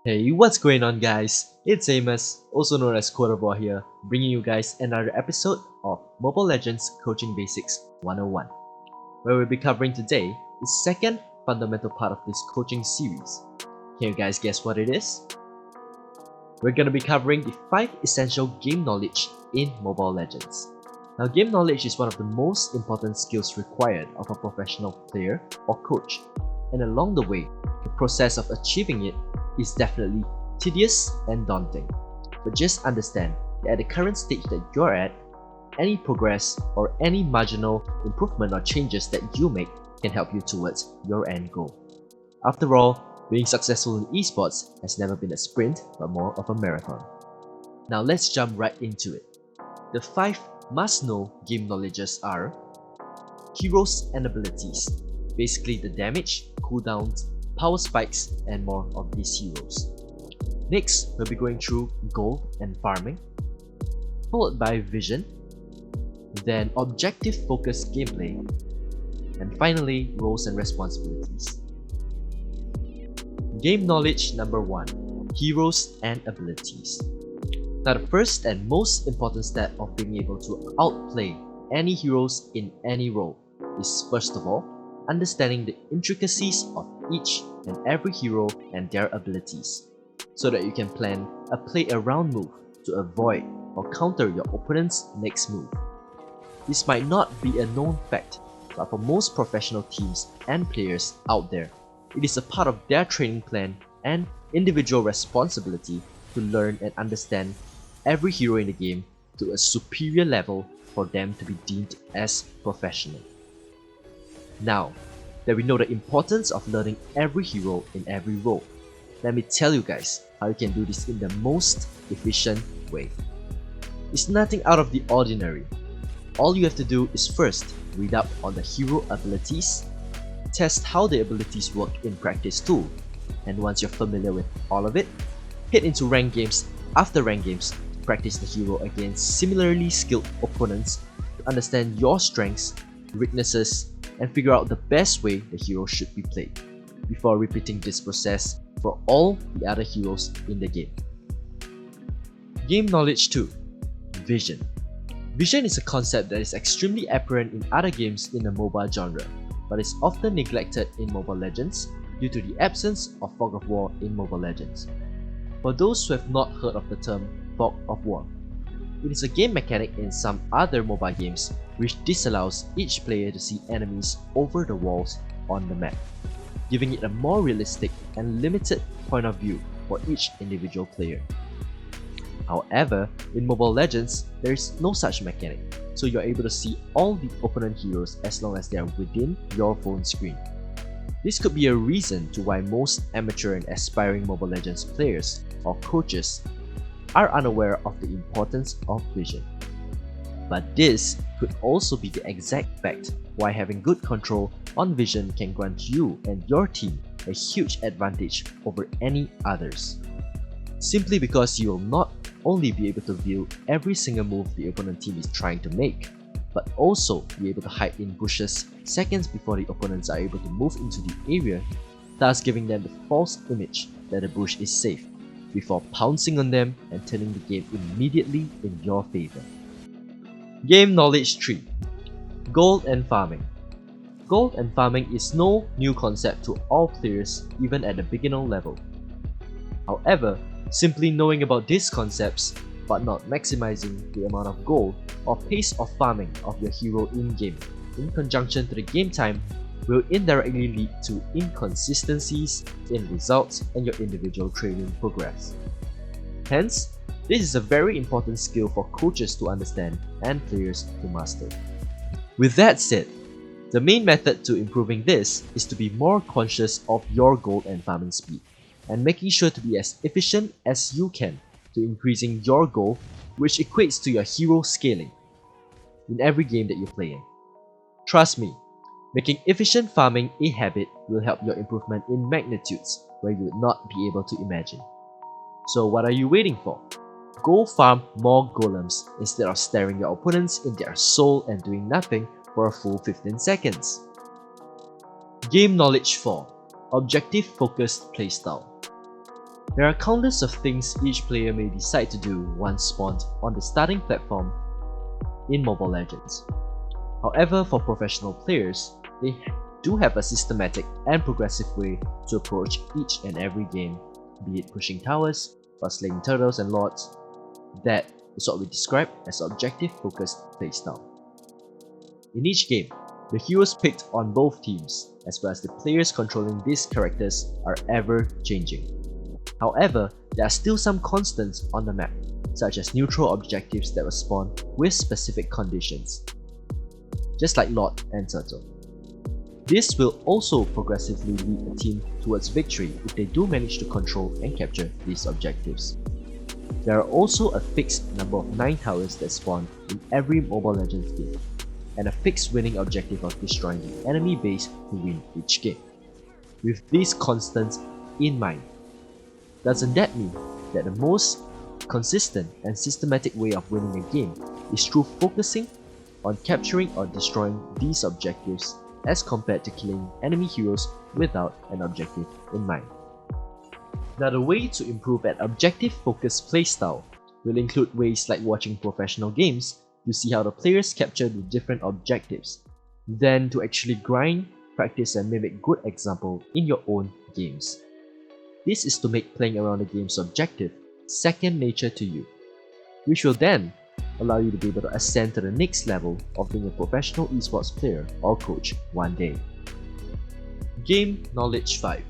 Hey, what's going on guys? It's Amos, also known as Quarterboy here, bringing you guys another episode of Mobile Legends Coaching Basics 101. Where we'll be covering today the second fundamental part of this coaching series. Can you guys guess what it is? We're gonna be covering the 5 essential game knowledge in Mobile Legends. Now, game knowledge is one of the most important skills required of a professional player or coach, and along the way, the process of achieving it is definitely tedious and daunting. But just understand that at the current stage that you're at, any progress or any marginal improvement or changes that you make can help you towards your end goal. After all, being successful in esports has never been a sprint but more of a marathon. Now let's jump right into it. The 5 must-know game knowledges are heroes and abilities, basically the damage, cooldowns, power spikes, and more of these heroes. Next, we'll be going through gold and farming, followed by vision, then objective focused gameplay, and finally roles and responsibilities. Game knowledge number 1, heroes and abilities. Now the first and most important step of being able to outplay any heroes in any role is first of all, understanding the intricacies of each and every hero and their abilities, so that you can plan a play around move to avoid or counter your opponent's next move. This might not be a known fact, but for most professional teams and players out there, it is a part of their training plan and individual responsibility to learn and understand every hero in the game to a superior level for them to be deemed as professional. Now that we know the importance of learning every hero in every role, let me tell you guys how you can do this in the most efficient way. It's nothing out of the ordinary. All you have to do is first read up on the hero abilities, test how the abilities work in practice too, and once you're familiar with all of it, head into ranked games after ranked games to practice the hero against similarly skilled opponents to understand your strengths, weaknesses, and figure out the best way the hero should be played, before repeating this process for all the other heroes in the game. Game knowledge 2. Vision. Vision is a concept that is extremely apparent in other games in the mobile genre, but is often neglected in Mobile Legends due to the absence of Fog of War in Mobile Legends. For those who have not heard of the term Fog of War, it is a game mechanic in some other mobile games which disallows each player to see enemies over the walls on the map, giving it a more realistic and limited point of view for each individual player. However, in Mobile Legends, there is no such mechanic, so you are able to see all the opponent heroes as long as they are within your phone screen. This could be a reason to why most amateur and aspiring Mobile Legends players or coaches are unaware of the importance of vision. But this could also be the exact fact why having good control on vision can grant you and your team a huge advantage over any others. Simply because you will not only be able to view every single move the opponent team is trying to make, but also be able to hide in bushes seconds before the opponents are able to move into the area, thus giving them the false image that the bush is safe, before pouncing on them and turning the game immediately in your favor. Game knowledge 3. Gold and farming. Gold and farming is no new concept to all players, even at the beginner level. However, simply knowing about these concepts but not maximizing the amount of gold or pace of farming of your hero in-game in conjunction to the game time will indirectly lead to inconsistencies in results and your individual training progress. Hence, this is a very important skill for coaches to understand and players to master. With that said, the main method to improving this is to be more conscious of your gold and farming speed, and making sure to be as efficient as you can to increasing your goal, which equates to your hero scaling in every game that you play in. Trust me, making efficient farming a habit will help your improvement in magnitudes where you would not be able to imagine. So what are you waiting for? Go farm more golems instead of staring your opponents in their soul and doing nothing for a full 15 seconds. Game knowledge 4. Objective focused playstyle. There are countless of things each player may decide to do once spawned on the starting platform in Mobile Legends. However, for professional players, they do have a systematic and progressive way to approach each and every game, be it pushing towers or slaying turtles and lords. That is what we describe as objective-focused playstyle. In each game, the heroes picked on both teams, as well as the players controlling these characters, are ever changing. However, there are still some constants on the map, such as neutral objectives that will spawn with specific conditions, just like Lord and Turtle. This will also progressively lead a team towards victory if they do manage to control and capture these objectives. There are also a fixed number of 9 towers that spawn in every Mobile Legends game, and a fixed winning objective of destroying the enemy base to win each game. With these constants in mind, doesn't that mean that the most consistent and systematic way of winning a game is through focusing on capturing or destroying these objectives as compared to killing enemy heroes without an objective in mind? Now, the way to improve an objective-focused playstyle will include ways like watching professional games to see how the players capture the different objectives, then to actually grind, practice and mimic good example in your own games. This is to make playing around the game's objective second nature to you, which will then allow you to be able to ascend to the next level of being a professional esports player or coach one day. Game Knowledge 5: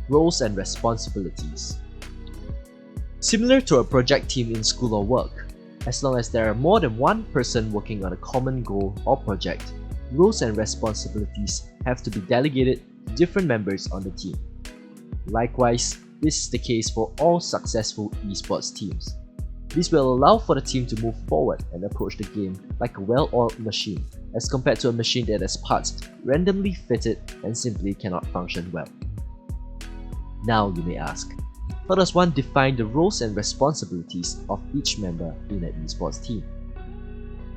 Roles and Responsibilities. Similar to a project team in school or work, as long as there are more than one person working on a common goal or project, roles and responsibilities have to be delegated to different members on the team. Likewise, this is the case for all successful esports teams. This will allow for the team to move forward and approach the game like a well-oiled machine, as compared to a machine that has parts randomly fitted and simply cannot function well. Now you may ask, how does one define the roles and responsibilities of each member in an esports team?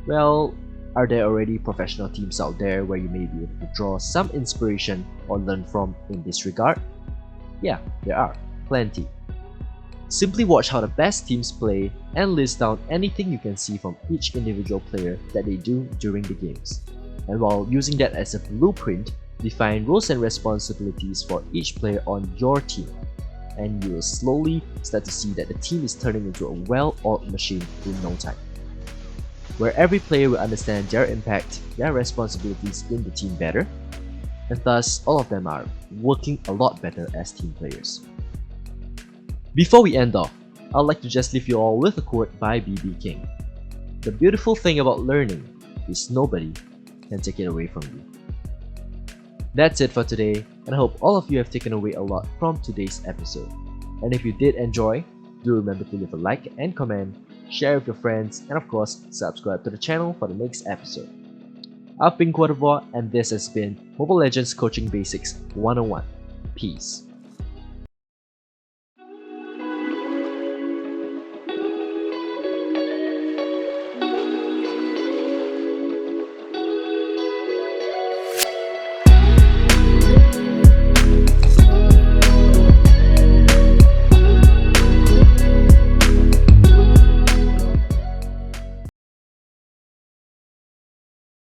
Well, are there already professional teams out there where you may be able to draw some inspiration or learn from in this regard? Yeah, there are, plenty. Simply watch how the best teams play and list down anything you can see from each individual player that they do during the games. And while using that as a blueprint, define roles and responsibilities for each player on your team. And you will slowly start to see that the team is turning into a well-oiled machine in no time, where every player will understand their impact, their responsibilities in the team better, and thus all of them are working a lot better as team players. Before we end off, I'd like to just leave you all with a quote by BB King. The beautiful thing about learning is nobody can take it away from you. That's it for today, and I hope all of you have taken away a lot from today's episode. And if you did enjoy, do remember to leave a like and comment, share with your friends, and of course, subscribe to the channel for the next episode. I've been Quadivore, and this has been Mobile Legends Coaching Basics 101. Peace.